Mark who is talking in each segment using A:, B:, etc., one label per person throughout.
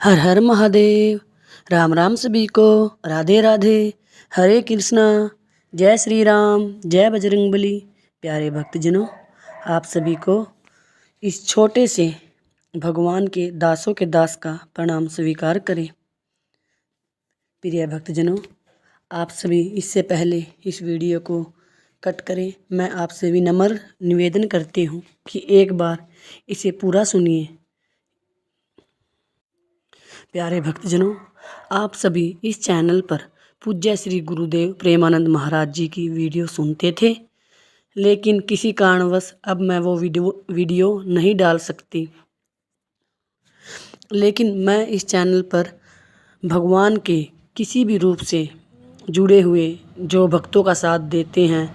A: हर हर महादेव। राम राम सभी को। राधे राधे। हरे कृष्णा। जय श्री राम। जय बजरंगबली। प्यारे भक्तजनों, आप सभी को इस छोटे से भगवान के दासों के दास का प्रणाम स्वीकार करें। प्रिय भक्तजनों, आप सभी इससे पहले इस वीडियो को कट करें। मैं आपसे विनम्र निवेदन करती हूँ कि एक बार इसे पूरा सुनिए। प्यारे भक्तजनों, आप सभी इस चैनल पर पूज्य श्री गुरुदेव प्रेमानंद महाराज जी की वीडियो सुनते थे, लेकिन किसी कारणवश अब मैं वो वीडियो नहीं डाल सकती। लेकिन मैं इस चैनल पर भगवान के किसी भी रूप से जुड़े हुए जो भक्तों का साथ देते हैं,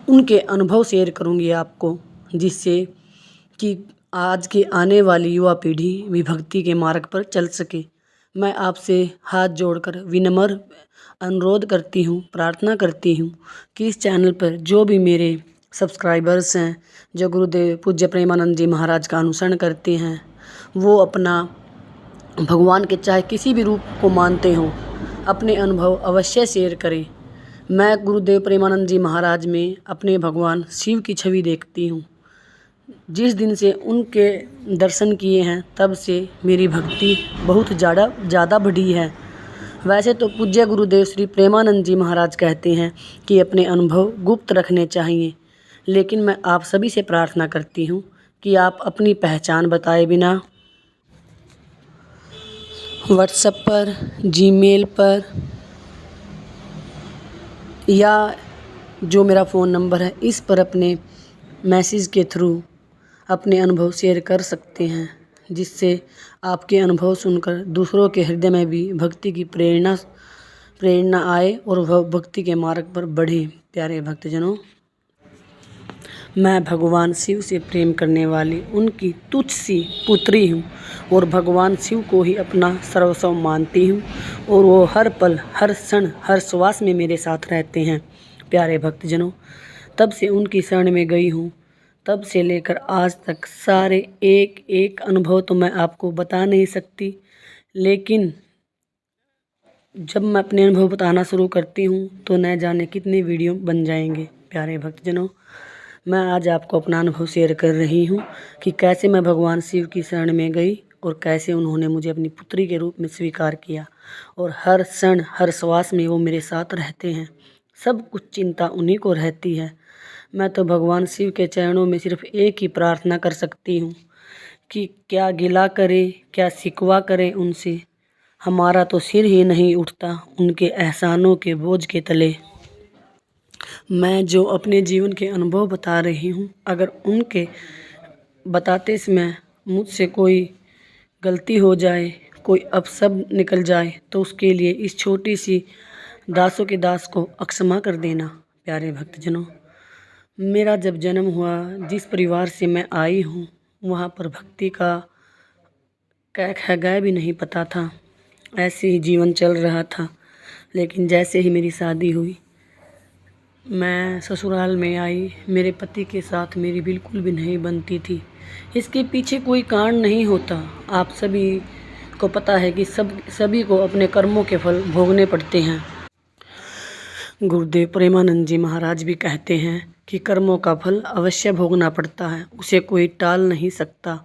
A: उनके अनुभव शेयर करूंगी आपको, जिससे कि आज के आने वाली युवा पीढ़ी भी भक्ति के मार्ग पर चल सके। मैं आपसे हाथ जोड़कर विनम्र अनुरोध करती हूँ, प्रार्थना करती हूँ कि इस चैनल पर जो भी मेरे सब्सक्राइबर्स हैं, जो गुरुदेव पूज्य प्रेमानंद जी महाराज का अनुसरण करते हैं, वो अपना भगवान के चाहे किसी भी रूप को मानते हों, अपने अनुभव अवश्य शेयर करें। मैं गुरुदेव प्रेमानंद जी महाराज में अपने भगवान शिव की छवि देखती हूँ। जिस दिन से उनके दर्शन किए हैं, तब से मेरी भक्ति बहुत ज़्यादा बढ़ी है। वैसे तो पूज्य गुरुदेव श्री प्रेमानंद जी महाराज कहते हैं कि अपने अनुभव गुप्त रखने चाहिए, लेकिन मैं आप सभी से प्रार्थना करती हूँ कि आप अपनी पहचान बताए बिना व्हाट्सएप पर, जीमेल पर या जो मेरा फ़ोन नंबर है, इस पर अपने मैसेज के थ्रू अपने अनुभव शेयर कर सकते हैं, जिससे आपके अनुभव सुनकर दूसरों के हृदय में भी भक्ति की प्रेरणा आए और वह भक्ति के मार्ग पर बढ़े। प्यारे भक्तजनों, मैं भगवान शिव से प्रेम करने वाली उनकी तुच्छ सी पुत्री हूँ और भगवान शिव को ही अपना सर्वस्व मानती हूँ, और वो हर पल, हर क्षण, हर श्वास में मेरे साथ रहते हैं। प्यारे भक्तजनों, तब से उनकी शरण में गई हूँ, तब से लेकर आज तक सारे एक एक अनुभव तो मैं आपको बता नहीं सकती, लेकिन जब मैं अपने अनुभव बताना शुरू करती हूँ तो न जाने कितने वीडियो बन जाएंगे। प्यारे भक्तजनों, मैं आज आपको अपना अनुभव शेयर कर रही हूँ कि कैसे मैं भगवान शिव की शरण में गई और कैसे उन्होंने मुझे अपनी पुत्री के रूप में स्वीकार किया, और हर क्षण, हर श्वास में वो मेरे साथ रहते हैं। सब कुछ चिंता उन्हीं को रहती है। मैं तो भगवान शिव के चरणों में सिर्फ एक ही प्रार्थना कर सकती हूँ कि क्या गिला करे, क्या शिकवा करे उनसे, हमारा तो सिर ही नहीं उठता उनके एहसानों के बोझ के तले। मैं जो अपने जीवन के अनुभव बता रही हूँ, अगर उनके बताते समय मुझसे कोई गलती हो जाए, कोई अपशब्द निकल जाए, तो उसके लिए इस छोटी सी दासों के दास को अक्षमा कर देना। प्यारे भक्तजनों, मेरा जब जन्म हुआ, जिस परिवार से मैं आई हूँ, वहाँ पर भक्ति का कै खैगाय भी नहीं पता था। ऐसे ही जीवन चल रहा था। लेकिन जैसे ही मेरी शादी हुई, मैं ससुराल में आई, मेरे पति के साथ मेरी बिल्कुल भी नहीं बनती थी। इसके पीछे कोई कारण नहीं होता। आप सभी को पता है कि सभी को अपने कर्मों के फल भोगने पड़ते हैं। गुरुदेव प्रेमानंद जी महाराज भी कहते हैं कि कर्मों का फल अवश्य भोगना पड़ता है, उसे कोई टाल नहीं सकता।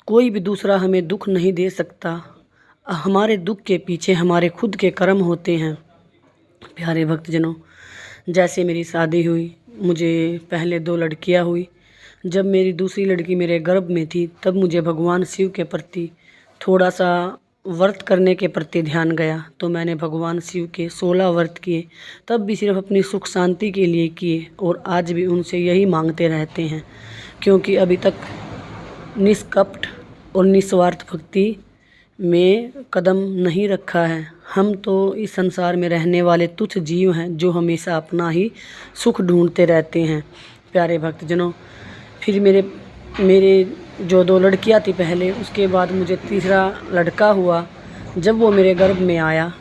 A: कोई भी दूसरा हमें दुख नहीं दे सकता। हमारे दुख के पीछे हमारे खुद के कर्म होते हैं। प्यारे भक्तजनों, जैसे मेरी शादी हुई, मुझे पहले 2 लड़कियां हुई। जब मेरी दूसरी लड़की मेरे गर्भ में थी, तब मुझे भगवान शिव के प्रति थोड़ा सा व्रत करने के प्रति ध्यान गया, तो मैंने भगवान शिव के 16 व्रत किए, तब भी सिर्फ अपनी सुख शांति के लिए किए, और आज भी उनसे यही मांगते रहते हैं, क्योंकि अभी तक निष्कपट और निस्वार्थ भक्ति में कदम नहीं रखा है। हम तो इस संसार में रहने वाले तुच्छ जीव हैं, जो हमेशा अपना ही सुख ढूंढते रहते हैं। प्यारे भक्तजनों, फिर मेरे जो 2 लड़कियां थी पहले, उसके बाद मुझे तीसरा लड़का हुआ। जब वो मेरे गर्भ में आया,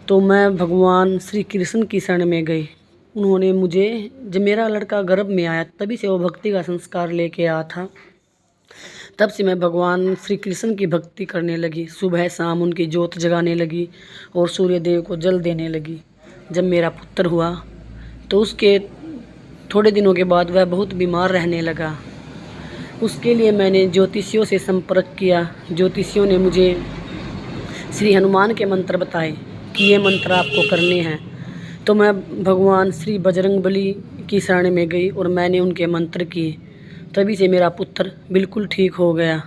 A: तो मैं भगवान श्री कृष्ण की शरण में गई। उन्होंने मुझे, जब मेरा लड़का गर्भ में आया, तभी से वो भक्ति का संस्कार लेके आया था। तब से मैं भगवान श्री कृष्ण की भक्ति करने लगी। सुबह शाम उनकी जोत जगाने लगी और सूर्य देव को जल देने लगी। जब मेरा पुत्र हुआ तो उसके थोड़े दिनों के बाद वह बहुत बीमार रहने लगा। उसके लिए मैंने ज्योतिषियों से संपर्क किया। ज्योतिषियों ने मुझे श्री हनुमान के मंत्र बताए कि ये मंत्र आपको करने हैं। तो मैं भगवान श्री बजरंगबली की शरण में गई और मैंने उनके मंत्र किए। तभी से मेरा पुत्र बिल्कुल ठीक हो गया।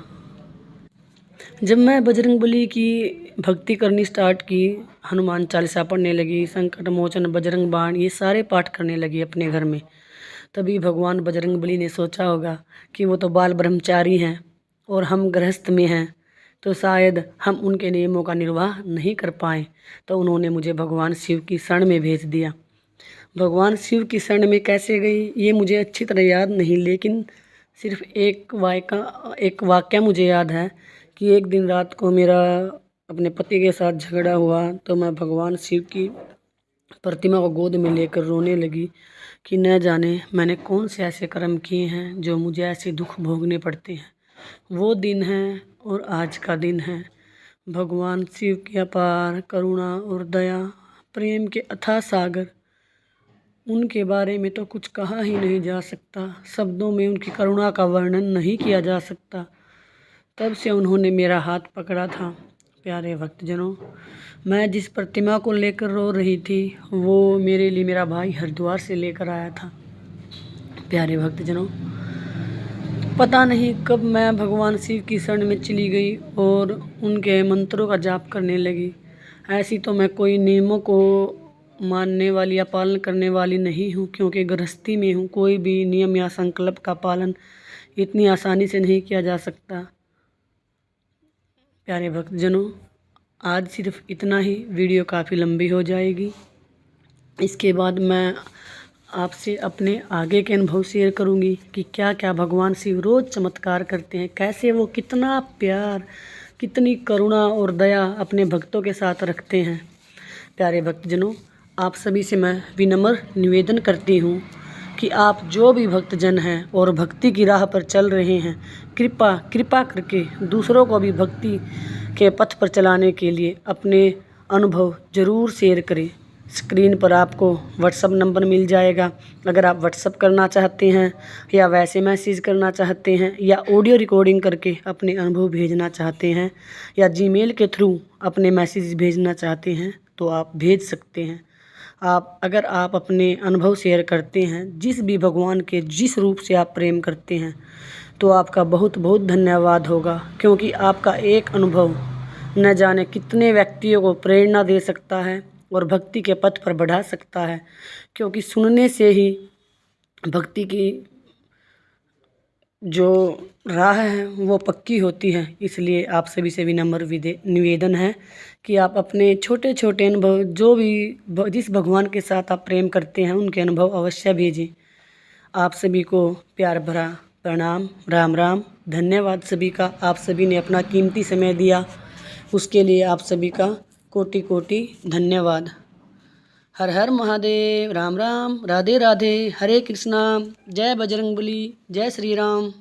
A: जब मैं बजरंगबली की भक्ति करनी स्टार्ट की, हनुमान चालीसा पढ़ने लगी, संकट मोचन, बजरंग बाण, ये सारे पाठ करने लगी अपने घर में, तभी भगवान बजरंगबली ने सोचा होगा कि वो तो बाल ब्रह्मचारी हैं और हम गृहस्थ में हैं, तो शायद हम उनके नियमों का निर्वाह नहीं कर पाएँ। तो उन्होंने मुझे भगवान शिव की शरण में भेज दिया। भगवान शिव की शरण में कैसे गई ये मुझे अच्छी तरह याद नहीं, लेकिन सिर्फ एक वाक्य मुझे याद है कि एक दिन रात को मेरा अपने पति के साथ झगड़ा हुआ, तो मैं भगवान शिव की प्रतिमा को गोद में लेकर रोने लगी कि न जाने मैंने कौन से ऐसे कर्म किए हैं जो मुझे ऐसे दुख भोगने पड़ते हैं। वो दिन है और आज का दिन है। भगवान शिव की अपार करुणा और दया, प्रेम के अथाह सागर, उनके बारे में तो कुछ कहा ही नहीं जा सकता। शब्दों में उनकी करुणा का वर्णन नहीं किया जा सकता। तब से उन्होंने मेरा हाथ पकड़ा था। प्यारे भक्तजनों, मैं जिस प्रतिमा को लेकर रो रही थी वो मेरे लिए मेरा भाई हरिद्वार से लेकर आया था। प्यारे भक्तजनों, पता नहीं कब मैं भगवान शिव की शरण में चली गई और उनके मंत्रों का जाप करने लगी। ऐसी तो मैं कोई नियमों को मानने वाली या पालन करने वाली नहीं हूँ, क्योंकि गृहस्थी में हूँ। कोई भी नियम या संकल्प का पालन इतनी आसानी से नहीं किया जा सकता। प्यारे भक्तजनों, आज सिर्फ इतना ही। वीडियो काफ़ी लंबी हो जाएगी। इसके बाद मैं आपसे अपने आगे के अनुभव शेयर करूंगी कि क्या क्या भगवान शिव रोज़ चमत्कार करते हैं, कैसे वो कितना प्यार, कितनी करुणा और दया अपने भक्तों के साथ रखते हैं। प्यारे भक्तजनों, आप सभी से मैं विनम्र निवेदन करती हूँ कि आप जो भी भक्तजन हैं और भक्ति की राह पर चल रहे हैं, कृपा करके दूसरों को भी भक्ति के पथ पर चलाने के लिए अपने अनुभव ज़रूर शेयर करें। स्क्रीन पर आपको व्हाट्सअप नंबर मिल जाएगा। अगर आप व्हाट्सअप करना चाहते हैं या वैसे मैसेज करना चाहते हैं या ऑडियो रिकॉर्डिंग करके अपने अनुभव भेजना चाहते हैं या जीमेल के थ्रू अपने मैसेज भेजना चाहते हैं तो आप भेज सकते हैं। अगर आप अपने अनुभव शेयर करते हैं, जिस भी भगवान के जिस रूप से आप प्रेम करते हैं, तो आपका बहुत बहुत धन्यवाद होगा, क्योंकि आपका एक अनुभव न जाने कितने व्यक्तियों को प्रेरणा दे सकता है और भक्ति के पथ पर बढ़ा सकता है। क्योंकि सुनने से ही भक्ति की जो राह है वो पक्की होती है। इसलिए आप सभी से विनम्र निवेदन है कि आप अपने छोटे छोटे अनुभव, जो भी जिस भगवान के साथ आप प्रेम करते हैं, उनके अनुभव अवश्य भेजें। आप सभी को प्यार भरा प्रणाम, राम राम। धन्यवाद सभी का। आप सभी ने अपना कीमती समय दिया, उसके लिए आप सभी का कोटि कोटि धन्यवाद। हर हर महादेव, राम राम, राधे राधे, हरे कृष्णा, जय बजरंगबली, जय श्री राम।